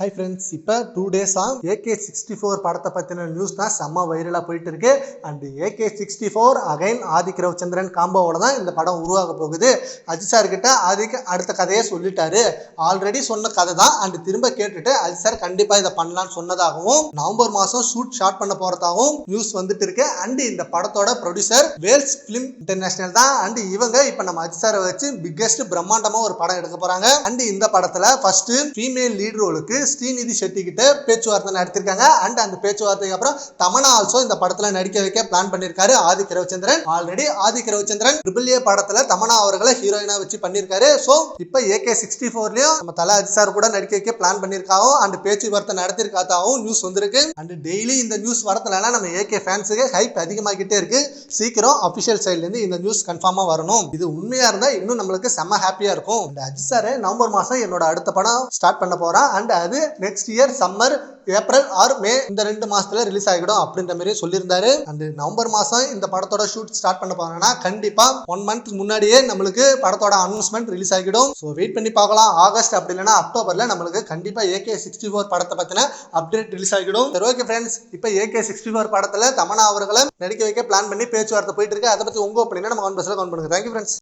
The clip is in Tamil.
ஹை ஃப்ரெண்ட்ஸ், இப்போ 2 டேஸா AK64 படத்தை பற்றின நியூஸ் தான் செம்ம வைரலாக போயிட்டு இருக்கு. And AK64 again Adhik Ravichandran காம்போவோட தான் இந்த படம் உருவாக போகுது. அஜித் சார் கிட்ட ஆதிக் அடுத்த கதையை சொல்லிட்டாரு. ஆல்ரெடி சொன்ன கதை தான் அண்ட் திரும்ப கேட்டுட்டு அஜித் சார் கண்டிப்பாக இதை பண்ணலான்னு சொன்னதாகவும் நவம்பர் மாதம் ஷார்ட் பண்ண போகிறதாகவும் நியூஸ் வந்துட்டு இருக்கு. அண்ட் இந்த படத்தோட ப்ரொடியூசர் வேல்ஸ் ஃபிலிம் இன்டர்நேஷனல் தான். அண்ட் இவங்க இப்போ நம்ம அஜித் சாரை வச்சு பிக்கெஸ்ட் பிரம்மாண்டமாக ஒரு படம் எடுக்க போகிறாங்க. அண்ட் இந்த படத்தில் ஃபர்ஸ்ட் ஃபீமேல் லீட் ரோலுக்கு ஸ்ரீநிதி ஷெட்டி கிட்ட பேச்சுவார்த்தை நடத்திருக்காங்க. அண்ட் அந்த பேச்சுவார்த்தைக்கு அப்புறம் தமன்னா ஆல்சோ இந்த படத்துல நடிக்க வைக்க பிளான் பண்ணிருக்காரு ஆதிக் ரவிச்சந்திரன். ஆல்ரெடி ஆதிக் ரவிச்சந்திரன் AAA படத்துல தமன்னா அவர்களை ஹீரோயினா வச்சு பண்ணிருக்காரு. சோ இப்போ AK64லயும் நம்ம தல அஜித் சார் கூட நடிக்க வைக்க பிளான் பண்ணிருக்காவும் அண்ட் பேச்சுவார்த்தை நடத்திருக்காதாவும் நியூஸ் வந்திருக்கு. அண்ட் டெய்லி இந்த நியூஸ் வரதுனால நம்ம AK ஃபேன்ஸுக்கு ஹைப் அதிகமாகிட்டே இருக்கு. சீக்கிரம் அபிஷியல் சைட்ல இருந்து இந்த நியூஸ் கன்ஃபார்மா வரணும். இது உண்மையா இருந்தா இன்னும் நம்மளுக்கு செம்ம ஹாப்பியா இருக்கும். அஜித் சார் நவம்பர் மாசம் என்னோட அடுத்த படம் ஸ்டார்ட் பண்ண போறான். அண்ட் அது next year summer April or May இந்த 2 மாசத்துல ரிலீஸ் ஆகிடும் அப்படின்ற மாதிரி சொல்லியிருந்தாரு. அண்ட் நவம்பர் மாசம் இந்த படத்தோட ஷூட் ஸ்டார்ட் பண்ண போறாங்கன்னா கண்டிப்பா 1 மந்த் முன்னாடியே நம்மளுக்கு படத்தோட அனௌன்ஸ்மெண்ட் ரிலீஸ் ஆகிடும். ஸோ வெயிட் பண்ணி பார்க்கலாம். ஆகஸ்ட் அப்படி இல்லைன்னா அக்டோபர்ல நம்மளுக்கு கண்டிப்பா AK64 படத்தை பத்தின அப்டேட் ரிலீஸ் ஆகிடும். சரி, ஓகே ஃப்ரெண்ட்ஸ், இப்போ AK64 படத்துல தமன்னா அவர்களை நடிக்க வைக்க பிளான் பண்ணி பேச்சுவார்த்தை போயிட்டு இருக்கு. அதை பத்தி உங்க ஒப்பீனியனை நம்ம கமெண்ட் பாக்ஸ்ல கமெண்ட் பண்ணுங்க. Thank you friends.